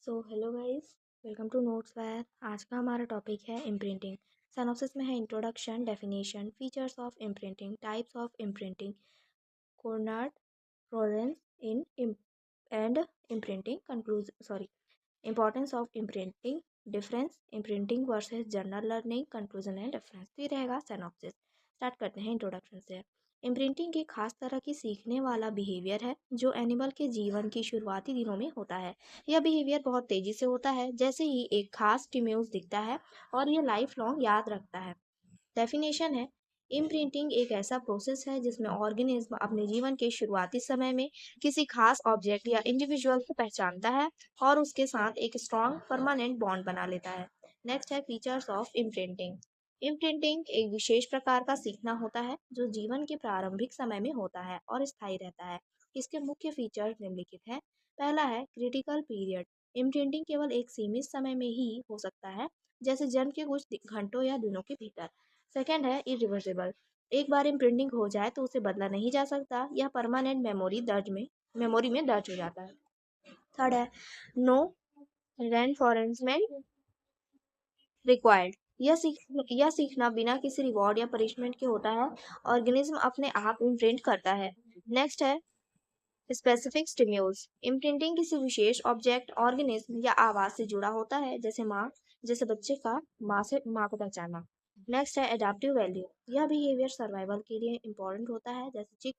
Hello guys, welcome to notes wire. आज का हमारा टॉपिक है इम्प्रिंटिंग। सिनॉप्सिस में है introduction, definition, features of imprinting, types of imprinting, Konrad Lorenz in and imprinting conclusion importance of imprinting, difference imprinting versus general learning, conclusion and reference. तो ये रहेगा synopsis. Start करते हैं इंट्रोडक्शन से। Imprinting एक खास तरह की सीखने वाला बिहेवियर है जो एनिमल के जीवन की शुरुआती दिनों में होता है। यह बिहेवियर बहुत तेजी से होता है जैसे ही एक खास स्टिम्यूल्स दिखता है और यह लाइफ लॉन्ग याद रखता है। डेफिनेशन है, इम्प्रिंटिंग एक ऐसा प्रोसेस है जिसमें ऑर्गेनिज्म अपने जीवन के शुरुआती समय में किसी खास ऑब्जेक्ट या इंडिविजुअल को पहचानता है और उसके साथ एक स्ट्रॉन्ग परमानेंट बॉन्ड बना लेता है। नेक्स्ट है फीचर्स ऑफ इम्प्रिंटिंग। इम्प्रिंटिंग एक विशेष प्रकार का सीखना होता है जो जीवन के प्रारंभिक समय में होता है और स्थायी रहता है। इसके मुख्य फीचर्स निम्नलिखित हैं। पहला है क्रिटिकल पीरियड। इम्प्रिंटिंग केवल एक सीमित समय में ही हो सकता है, जैसे जन्म के कुछ घंटों या दिनों के भीतर। सेकेंड है इरिवर्सिबल। एक बार इम्प्रिंटिंग हो जाए तो उसे बदला नहीं जा सकता, यह परमानेंट मेमोरी में दर्ज हो जाता है। थर्ड है नो रेनफोरेंसमेंट रिक्वायर्ड। यह सीखना बिना किसी रिवॉर्ड या पनिशमेंट के होता है। ऑर्गेनिज्म अपने आप इम्प्रिंट करता है। नेक्स्ट है स्पेसिफिक स्टिम्यूल्स। इम्प्रिंटिंग किसी विशेष ऑब्जेक्ट, ऑर्गेनिज्म या आवाज से जुड़ा होता है, जैसे बच्चे का माँ को पहचानना। नेक्स्ट है एडाप्टिव वैल्यू। यह बिहेवियर सर्वाइवल के लिए इम्पोर्टेंट होता है, जैसे चिक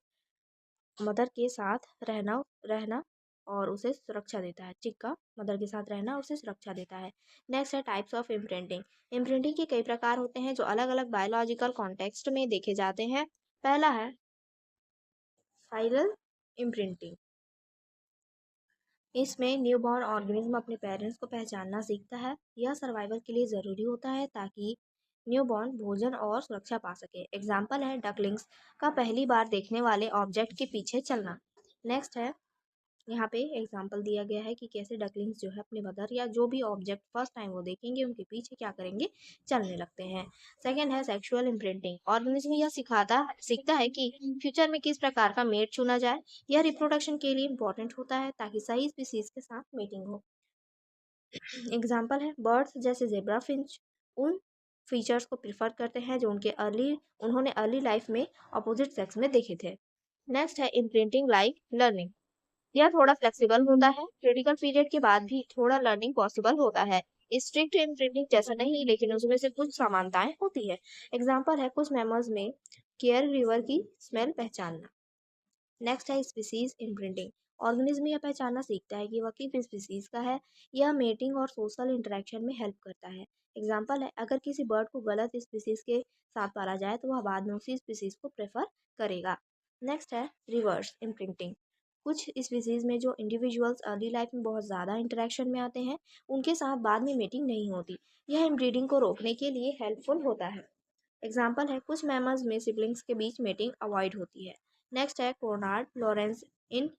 मदर के साथ रहना रहना और उसे सुरक्षा देता है। चिक का मदर के साथ रहना उसे सुरक्षा देता है। नेक्स्ट है टाइप्स ऑफ इम्प्रिंटिंग। इम्प्रिंटिंग के कई प्रकार होते हैं जो अलग अलग बायोलॉजिकल कॉन्टेक्स्ट में देखे जाते हैं। पहला है फाइलल इम्प्रिंटिंग। इसमें न्यूबॉर्न ऑर्गेनिज्म अपने पेरेंट्स को पहचानना सीखता है। यह सर्वाइवल के लिए ज़रूरी होता है ताकि न्यूबॉर्न भोजन और सुरक्षा पा सके। एग्जाम्पल है डकलिंग्स का पहली बार देखने वाले ऑब्जेक्ट के पीछे चलना। नेक्स्ट है, यहाँ पे एग्जाम्पल दिया गया है कि कैसे डकलिंग्स जो है अपने मदर या जो भी ऑब्जेक्ट फर्स्ट टाइम वो देखेंगे उनके पीछे क्या करेंगे, चलने लगते हैं। सेकेंड है सेक्सुअल इम्प्रिंटिंग। ऑर्गेनिज्म यह सीखता है कि फ्यूचर में किस प्रकार का मेट चुना जाए। यह रिप्रोडक्शन के लिए इंपॉर्टेंट होता है ताकि सही स्पीसीज के साथ मीटिंग हो। एग्जाम्पल है बर्ड्स जैसे जेब्रा फिंच उन फीचर्स को प्रिफर करते हैं जो उन्होंने अर्ली लाइफ में अपोजिट सेक्स में देखे थे। नेक्स्ट है इम्प्रिंटिंग लाइक लर्निंग। यह थोड़ा फ्लेक्सिबल होता है। क्रिटिकल पीरियड के बाद भी थोड़ा लर्निंग पॉसिबल होता है। स्ट्रिक्ट इम्प्रिंटिंग जैसा नहीं, लेकिन उसमें से कुछ समानताएं होती है। एग्जाम्पल है कुछ मैमल्स में केयर रिवर की स्मेल पहचानना। नेक्स्ट है स्पीसीज इम्प्रिंटिंग। ऑर्गेनिज्म यह पहचानना सीखता है कि वह किस स्पीसीज का है। यह मेटिंग और सोशल इंटरेक्शन में हेल्प करता है। एग्जाम्पल है अगर किसी बर्ड को गलत स्पीसीज के साथ पाला जाए तो वह बाद में उसी स्पीसीज को प्रेफर करेगा। नेक्स्ट है रिवर्स इम्प्रिंटिंग। कुछ स्पीसीज में जो इंडिविजुअल्स अर्ली लाइफ में बहुत ज़्यादा इंटरेक्शन में आते हैं उनके साथ बाद में मीटिंग नहीं होती। यह इनब्रीडिंग को रोकने के लिए हेल्पफुल होता है। एग्जाम्पल है कुछ मैमल्स में सिबलिंग्स के बीच मीटिंग अवॉइड होती है। नेक्स्ट है Konrad Lorenz in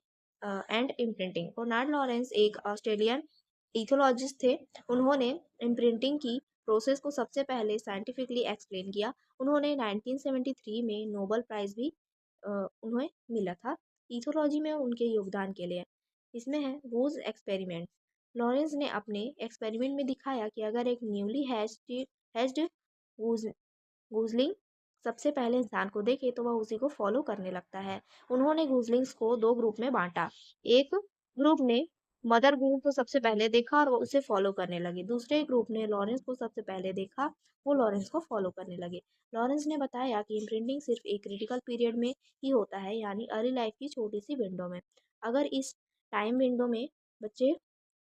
and imprinting. Konrad Lorenz एक ऑस्ट्रेलियन इथोलॉजिस्ट थे। उन्होंने इम्प्रिंटिंग की प्रोसेस को सबसे पहले साइंटिफिकली एक्सप्लेन किया। उन्होंने 1973 में नोबेल प्राइज भी उन्हें मिला था इथोलॉजी में उनके योगदान के लिए। इसमें है वूज एक्सपेरिमेंट। लॉरेंस ने अपने एक्सपेरिमेंट में दिखाया कि अगर एक न्यूली हैच्ड गूजलिंग सबसे पहले इंसान को देखे तो वह उसी को फॉलो करने लगता है। उन्होंने गूजलिंग्स को दो ग्रुप में बांटा। एक ग्रुप ने मदर गूज को सबसे पहले देखा और वो उसे फॉलो करने लगे। दूसरे ग्रुप ने लॉरेंस को सबसे पहले देखा, वो लॉरेंस को फॉलो करने लगे। लॉरेंस ने बताया कि इम्प्रिंटिंग सिर्फ एक क्रिटिकल पीरियड में ही होता है, यानी अर्ली लाइफ की छोटी सी विंडो में। अगर इस टाइम विंडो में बच्चे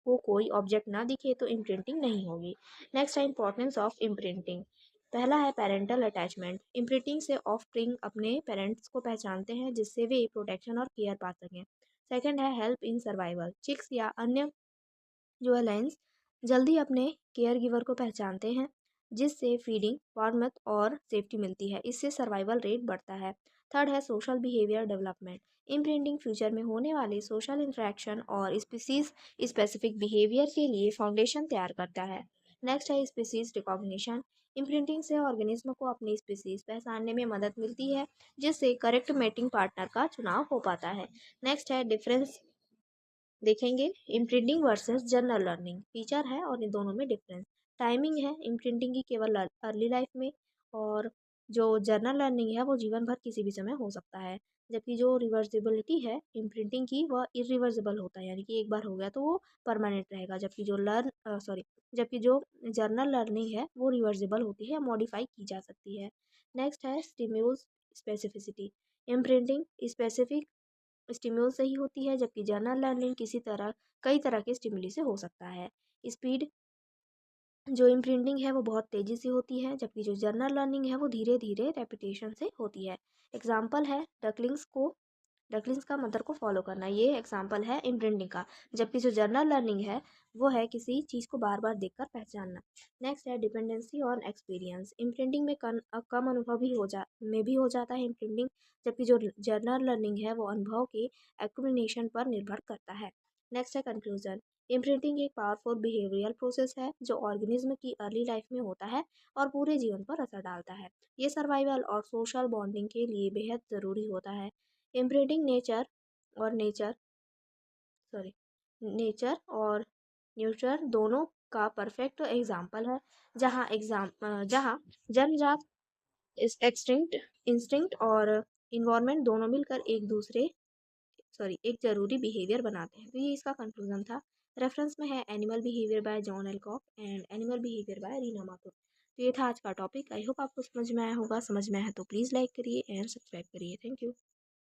को कोई ऑब्जेक्ट ना दिखे तो इम्प्रिंटिंग नहीं होगी। नेक्स्ट है इंपॉर्टेंस ऑफ इम्प्रिंटिंग। पहला है पेरेंटल अटैचमेंट। इम्प्रिंटिंग से ऑफस्प्रिंग अपने पेरेंट्स को पहचानते हैं जिससे वे प्रोटेक्शन और केयर पा सकें। सेकंड है हेल्प इन सर्वाइवल। चिक्स या अन्य जो है लाइन्स जल्दी अपने केयर गिवर को पहचानते हैं जिससे फीडिंग वार्मथ और सेफ्टी मिलती है। इससे सर्वाइवल रेट बढ़ता है। थर्ड है social behaviour development. Imprinting future में होने वाले सोशल इंटरेक्शन और स्पीसीज स्पेसिफिक बिहेवियर के लिए फाउंडेशन तैयार करता है। नेक्स्ट है स्पीसीज रिकॉग्निशन। इम्प्रिंटिंग से ऑर्गेनिज्म को अपनी स्पीसीज पहचानने में मदद मिलती है जिससे करेक्ट मेटिंग पार्टनर का चुनाव हो पाता है। नेक्स्ट है डिफरेंस देखेंगे imprinting versus general learning feature है और इन दोनों में डिफरेंस। टाइमिंग है इम्प्रिंटिंग की केवल अर्ली लाइफ में, और जो जनरल लर्निंग है वो जीवन भर किसी भी समय हो सकता है। जबकि जो रिवर्सिबिलिटी है इम्प्रिंटिंग की वह इरिवर्सिबल होता है, यानी कि एक बार हो गया तो वो परमानेंट रहेगा। जबकि जो जनरल लर्निंग है वो रिवर्सिबल होती है, मॉडिफाई की जा सकती है। नेक्स्ट है स्टिम्यूल्स स्पेसिफिसिटी। इम्प्रिंटिंग स्पेसिफिक स्टिम्यूल से ही होती है, जबकि जनरल लर्निंग कई तरह के स्टिमुली से हो सकता है। स्पीड जो इम्प्रिंटिंग है वो बहुत तेज़ी से होती है, जबकि जो जनरल लर्निंग है वो धीरे धीरे रेपिटेशन से होती है। एग्जाम्पल है डकलिंग्स का मदर को फॉलो करना, ये एग्जाम्पल है इम्प्रिंटिंग का। जबकि जो जनरल लर्निंग है वो है किसी चीज़ को बार बार देखकर पहचानना। नेक्स्ट है डिपेंडेंसी ऑन एक्सपीरियंस। इम्प्रिंटिंग में कम अनुभव भी हो जाता है इम्प्रिंटिंग, जबकि जो जनरल लर्निंग है वो अनुभव के एक्यूमुलेशन पर निर्भर करता है। नेक्स्ट है कंक्लूजन। इम्प्रिंटिंग एक पावरफुल बिहेवियरल प्रोसेस है जो ऑर्गेनिज्म की अर्ली लाइफ में होता है और पूरे जीवन पर असर डालता है। ये सर्वाइवल और सोशल बॉन्डिंग के लिए बेहद ज़रूरी होता है। इम्प्रिंटिंग और नेचर सॉरी नेचर और न्यूचर दोनों का परफेक्ट एग्जाम्पल है, जहाँ जन्मजात एक्सटिंक्ट इंस्टिंक्ट और इन्वायरमेंट दोनों मिलकर एक जरूरी बिहेवियर बनाते हैं। तो ये इसका कंक्लूजन था। रेफरेंस में है animal behaviour by John Alcock and animal behaviour by Reena Mathur. तो ये था आज का टॉपिक। आई होप आपको समझ में आया होगा। समझ में आया तो प्लीज़ लाइक करिए एंड सब्सक्राइब करिए। Thank you.